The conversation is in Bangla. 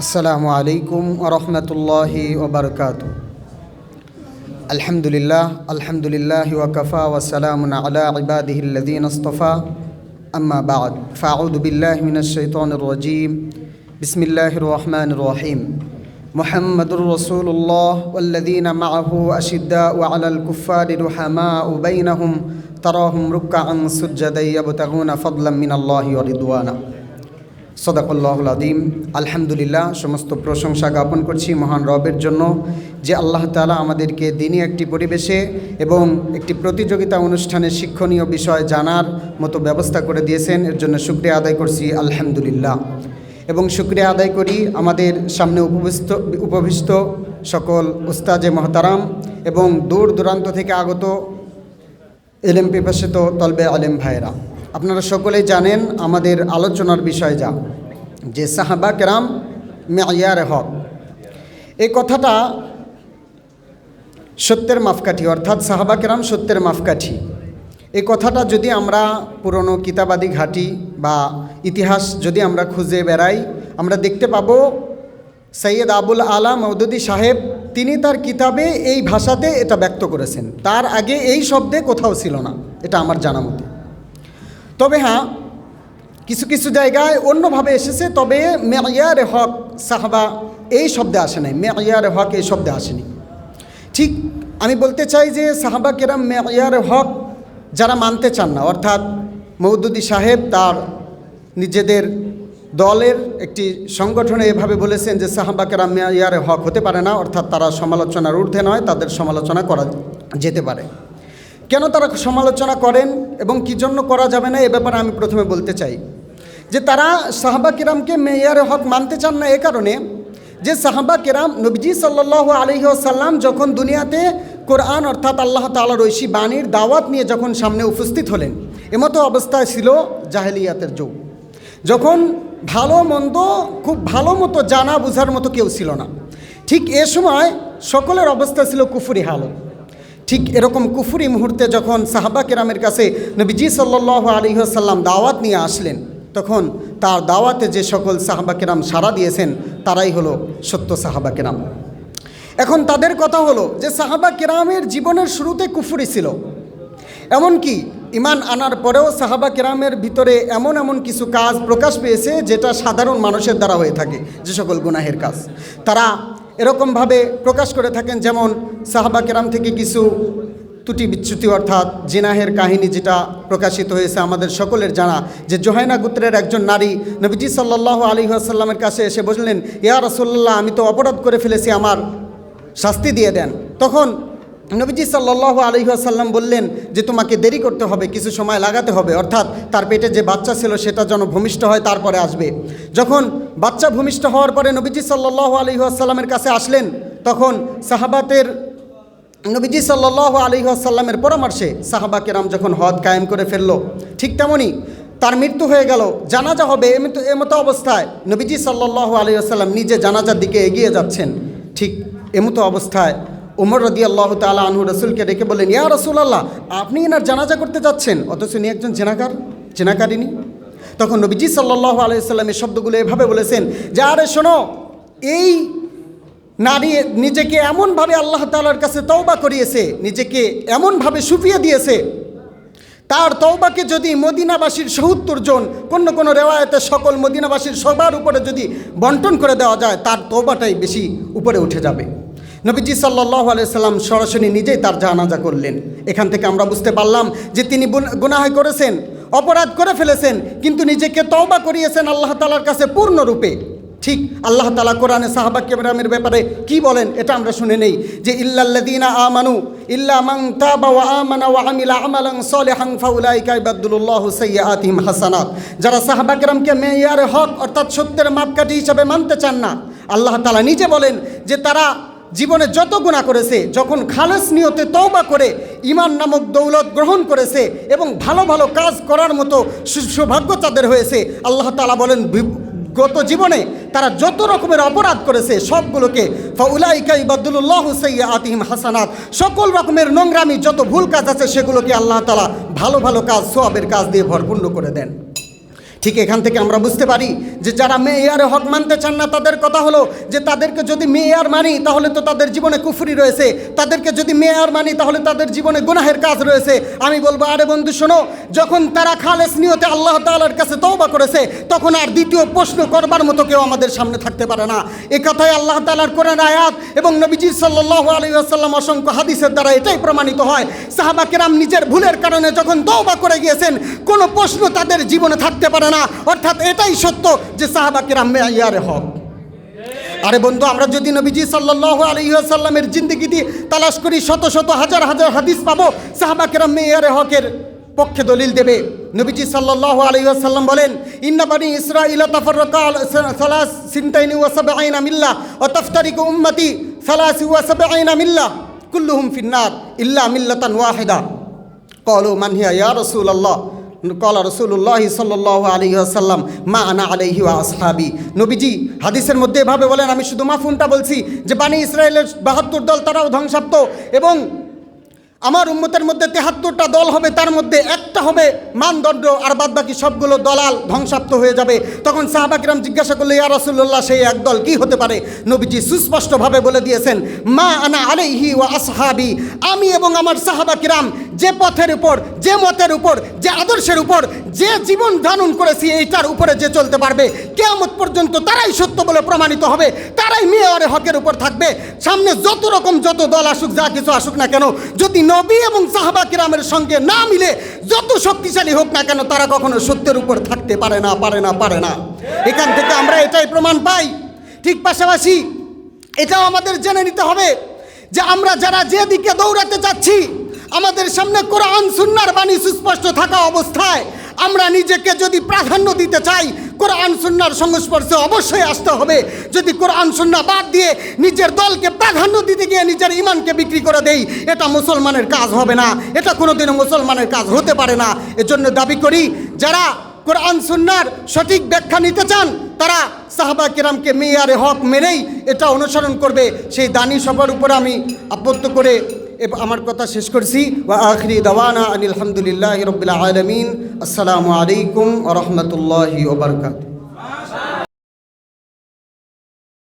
আসসালামু আলাইকুম ওয়া রাহমাতুল্লাহি ওয়া বারাকাতুহু। আলহামদুলিল্লাহ ওয়া কাফা ওয়া সালামুন আলা ইবাদিহিল্লাযীনা ইসতাফা, আম্মা বা'দ। ফাআউযু বিল্লাহি মিনাশ শাইতানির রাজীম। বিসমিল্লাহির রহমানির রহিম। মুহাম্মাদুর রাসূলুল্লাহ ওয়াল্লাযীনা মা'আহু আশিদ্দাউ আলাল কুফফারি রুহামাউ বাইনাহুম তারাহুম রুকআন সুজদান ইয়াবতাগুনা ফাদলাম মিনাল্লাহি ওয়া রিদওয়ানা। সদাকাল্লাহুল আযীম। আলহামদুলিল্লাহ, সমস্ত প্রশংসা জ্ঞাপন করছি মহান রবের জন্য, যে আল্লাহ তাআলা আমাদেরকে দিনী একটি পরিবেশে এবং একটি প্রতিযোগিতা অনুষ্ঠানের শিক্ষণীয় বিষয় জানার মতো ব্যবস্থা করে দিয়েছেন। এর জন্য শুকরিয়া আদায় করছি আলহামদুলিল্লাহ। এবং শুকরিয়া আদায় করি আমাদের সামনে উপবিষ্ট সকল উস্তাজে মহতারাম এবং দূর দূরান্ত থেকে আগত এলেম পিপাসিত তলবে আলেম ভাইরা। আপনারা সকলেই জানেন আমাদের আলোচনার বিষয় যে সাহাবা কেরাম মেয়ার হক। এই কথাটা সত্যের মাপকাঠি, অর্থাৎ সাহাবা কেরাম সত্যের মাপকাঠি। এই কথাটা যদি আমরা পুরনো কিতাবাদি ঘাঁটি বা ইতিহাস যদি আমরা খুঁজে বেড়াই, আমরা দেখতে পাব সৈয়দ আবুল আলা মওদুদী সাহেব তিনি তার কিতাবে এই ভাষাতে এটা ব্যক্ত করেছেন। তার আগে এই শব্দে কোথাও ছিল না, এটা আমার জানা মতে। তবে হ্যাঁ, কিছু কিছু জায়গায় অন্যভাবে এসেছে, তবে মেয়ার হক সাহাবা এই শব্দে আসে নাই, মেয়ার হক এই শব্দে আসেনি। ঠিক আমি বলতে চাই যে সাহাবা কেরাম মেয়ার হক যারা মানতে চান না, অর্থাৎ মওদুদী সাহেব তার নিজেদের দলের একটি সংগঠনে এভাবে বলেছেন যে সাহাবা কেরাম মেয়ার হক হতে পারে না, অর্থাৎ তারা সমালোচনার ঊর্ধ্বে নয়, তাদের সমালোচনা করা যেতে পারে। কেন তারা সমালোচনা করেন এবং কী জন্য করা যাবে না, এ ব্যাপারে আমি প্রথমে বলতে চাই যে তারা সাহাবা কেরামকে মেয়ার হক মানতে চান না এ কারণে যে সাহাবা কেরাম নবীজি সাল্লাল্লাহু আলাইহি ওয়াসাল্লাম যখন দুনিয়াতে কোরআন অর্থাৎ আল্লাহ তাআলার ঐশী বাণীর দাওয়াত নিয়ে যখন সামনে উপস্থিত হলেন, এমতো অবস্থায় ছিল জাহেলিয়াতের যুগ, যখন ভালো মন্দ খুব ভালো মতো জানা বোঝার মতো কেউ ছিল না। ঠিক এ সময় সকলের অবস্থা ছিল কুফরি হালত। ঠিক এরকম কুফরি মুহূর্তে যখন সাহাবা কেরামের কাছে নবীজি সাল্লাল্লাহু আলাইহি ওয়াসাল্লাম দাওয়াত নিয়ে আসলেন, তখন তার দাওয়াতে যে সকল সাহাবা কেরাম সাড়া দিয়েছেন তারাই হলো সত্য সাহাবা কেরাম। এখন তাদের কথা হলো যে সাহাবা কেরামের জীবনের শুরুতে কুফরি ছিল, এমনকি ঈমান আনার পরেও সাহাবা কেরামের ভিতরে এমন কিছু কাজ প্রকাশ পেয়েছে যেটা সাধারণ মানুষের দ্বারা হয়ে থাকে, যে সকল গুনাহের কাজ তারা এরকমভাবে প্রকাশ করে থাকেন। যেমন সাহাবা কেরাম থেকে কিছু ত্রুটি বিচ্যুতি অর্থাৎ জিনাহের কাহিনী যেটা প্রকাশিত হয়েছে আমাদের সকলের জানা, যে জোহাইনা গোত্রের একজন নারী নবীজি সাল্লাল্লাহু আলাইহি ওয়াসাল্লামের কাছে এসে বললেন, ইয়া রাসূলুল্লাহ, আমি তো অপরাধ করে ফেলেছি, আমার শাস্তি দিয়ে দেন। তখন নবীজি সাল্লাল্লাহু আলাইহি ওয়াসাল্লাম বললেন যে তোমাকে দেরি করতে হবে, কিছু সময় লাগাতে হবে, অর্থাৎ তার পেটে যে বাচ্চা ছিল সেটা যেন ভূমিষ্ঠ হয় তারপরে আসবে। যখন বাচ্চা ভূমিষ্ঠ হওয়ার পরে নবীজি সাল্লাল্লাহু আলাইহি ওয়াসাল্লামের কাছে আসলেন, তখন সাহাবাতের নবীজি সাল্লাল্লাহু আলাইহি ওয়াসাল্লামের পরামর্শে সাহাবা কেরাম যখন হদ কায়েম করে ফেলল, ঠিক তেমনই তার মৃত্যু হয়ে গেল, জানাজা হবে, এমতো অবস্থায় নবীজি সাল্লাল্লাহু আলাইহি ওয়াসাল্লাম নিজে জানাজার দিকে এগিয়ে যাচ্ছেন। ঠিক এমতো অবস্থায় ওমর রাদিয়াল্লাহু তাআলা আনহু রাসূলকে ডেকে বললেন, ইয়া রাসূলুল্লাহ, আপনি এনার জানাজা করতে যাচ্ছেন, অথচ ইনি একজন জেনাকারিনী। তখন নবীজি সাল্লাল্লাহু আলাইহি ওয়াসাল্লাম এই শব্দগুলো এভাবে বলেছেন যে, আরে শোনো, এই নারী নিজেকে এমনভাবে আল্লাহ তাআলার কাছে তওবা করিয়েছে, নিজেকে এমনভাবে শুফিয়ে দিয়েছে, তার তওবাকে যদি মদিনাবাসীর ৭০ জন, কোনো রেওয়ায়েতে সকল মদিনাবাসীর সবার উপরে যদি বন্টন করে দেওয়া যায়, তার তওবাটাই বেশি উপরে উঠে যাবে। নবীজি সাল্লাল্লাহু আলাইহি সাল্লাম সরাসরি নিজেই তার জানাজা করলেন। এখান থেকে আমরা বুঝতে পারলাম যে তিনি গুনাহ করেছেন, অপরাধ করে ফেলেছেন, কিন্তু নিজেকে তওবা করিয়েছেন আল্লাহ তাআলার কাছে পূর্ণরূপে। ঠিক আল্লাহ তাআলা কোরআনে সাহাবা কেরামের ব্যাপারে কি বলেন এটা আমরা শুনে নেই, যে ইল্লাল্লাযীনা আমানু ইল্লা মান তাবা ওয়া আমানা ওয়া আমিলা আমালান সলিহান ফাউলাইকা ইবাদুল্লাহু সাইয়্যাতিহিম হাসানাত। যারা সাহাবা কেরামকে মেয়ার হক অর্থাৎ সত্যের মাপকাঠি হিসাবে মানতে চান না, আল্লাহ তাআলা নিজে বলেন যে তারা জীবনে যত গুনাহ করেছে, যখন খালেস নিয়তে তওবা করে ঈমান নামক দৌলত গ্রহণ করেছে এবং ভালো ভালো কাজ করার মতো সৌভাগ্য তাদের হয়েছে, আল্লাহ তাআলা বলেন গত জীবনে তারা যত রকমের অপরাধ করেছে সবগুলোকে ফাউলাইকা ইবাদুল্লাহু সাইয়্যাতিহিম হাসানাত, সকল রকমের নোংরামি যত ভুল কাজ আছে সেগুলোকে আল্লাহ তাআলা ভালো ভালো কাজ, সওয়াবের কাজ দিয়ে ভরপূর্ণ করে দেন। ঠিক এখান থেকে আমরা বুঝতে পারি যে যারা মেয়ারে হক মানতে চান না, তাদের কথা হলো যে তাদেরকে যদি মেয়ার মানি তাহলে তো তাদের জীবনে কুফরি রয়েছে, তাদেরকে যদি মেয়ার মানি তাহলে তাদের জীবনে গুনাহের কাজ রয়েছে। আমি বলবো, আরে বন্ধু শোনো, যখন তারা খালেস নিয়তে আল্লাহ তাআলার কাছে তওবা করেছে, তখন আর দ্বিতীয় প্রশ্ন করবার মতো কেউ আমাদের সামনে থাকতে পারে না। এ কথাই আল্লাহ তাআলার কোরআন আয়াত এবং নবীজি সাল্লাল্লাহু আলাইহি ওয়াসাল্লাম অসংখ্য হাদিসের দ্বারা এটাই প্রমাণিত হয়। সাহাবা কেরাম নিজের ভুলের কারণে যখন তওবা করে গিয়েছেন, কোনো প্রশ্ন তাদের জীবনে থাকতে পারে না। অর্থাৎ এটাই সত্য যে সাহাবা কেরাম মেয়ারে হক। আরে বন্ধু, আমরা যদি নবীজি সাল্লাল্লাহু আলাইহি ওয়াসাল্লামের জিন্দেগিটি তালাশ করি, শত শত হাজার হাজার হাদিস পাবো সাহাবা কেরাম মেয়ারে হকের পক্ষে দলিল দেবে। নবীজি সাল্লাল্লাহু আলাইহি ওয়াসাল্লাম বলেন, ইন্না বানি ইসরাঈলা তাফাররাকা সালাস সিনতাইনি ওয়া সাবঈনা মিল্লাহ ওয়া তাফতারিকু উম্মতি সালাসি ওয়া সাবঈনা মিল্লাহ কুল্লুহুম ফিন্নার ইল্লা মিল্লাতান ওয়াহিদা। ক্বালু মান হিয়া ইয়া রাসূলুল্লাহ? ক্বালা রাসূলুল্লাহি সাল্লাল্লাহু আলাইহি ওয়াসাল্লাম মা আনা আলাইহি ওয়া আসহাবি। নবীজি হাদিসের মধ্যে এভাবে বলেন, আমি শুধু মাফহুমটা বলছি যে বানি ইসরায়েলের 72 দল তারাও ধ্বংসাপ্ত এবং আমার উম্মতের মধ্যে 73টা দল হবে, তার মধ্যে একটা হবে মানদণ্ড, আর বাদবাকি সবগুলো দলাল ধ্বংসাপ্ত হয়ে যাবে। তখন সাহাবা কিরাম জিজ্ঞাসা করলে, ইয়া রাসূলুল্লাহ, সেই এক দল কি হতে পারে? নবীজি সুস্পষ্টভাবে বলে দিয়েছেন, মা আনা আলাইহি ওয়া আসহাবি, আমি এবং আমার সাহাবা কিরাম যে পথের উপর, যে মতের উপর, যে আদর্শের উপর, যে জীবন ধারণ করেছি, এইটার উপরে যে চলতে পারবে কিয়ামত পর্যন্ত তারাই সত্য বলে প্রমাণিত হবে, তারাই মেয়ারে হকের উপর থাকবে। সামনে যত দল আসুক, যা কিছু আসুক না কেন, যদি নবী এবং সাহাবা কিরামের সঙ্গে না মিলে যত শক্তিশালী হোক না কেন, তারা কখনো সত্যের উপর থাকতে পারে না। এখান থেকে আমরা এটাই প্রমাণ পাই। ঠিক পাশাপাশি এটাও আমাদের জেনে নিতে হবে যে আমরা যারা যেদিকে দৌড়াতে যাচ্ছি, আমাদের সামনে কোরআন সুন্নাহর বাণী সুস্পষ্ট থাকা অবস্থায় আমরা নিজেকে যদি প্রাধান্য দিতে চাই, কোরআন সুন্নাহর সংস্পর্শে অবশ্যই আসতে হবে। যদি কোরআন সুন্নাহ বাদ দিয়ে নিজের দলকে প্রাধান্য দিতে গিয়ে নিজের ঈমানকে বিক্রি করে দেই, এটা মুসলমানের কাজ হবে না, এটা কোনোদিনও মুসলমানের কাজ হতে পারে না। এজন্য দাবি করি, যারা কোরআন সুন্নাহর সঠিক ব্যাখ্যা নিতে চান, তারা সাহাবা কিরামকে মেয়ারে হক মেনেই এটা অনুসরণ করবে। সেই দানি সবার উপরে আমি আপত্তি করে আমার কথা শেষ করছি। ওয়া আখিরি দাওয়ানা আনিল হামদুলিল্লাহি রাব্বিল আলামিন। আসসালামু আলাইকুম ওয়া রাহমাতুল্লাহি ওয়া বারাকাতুহু।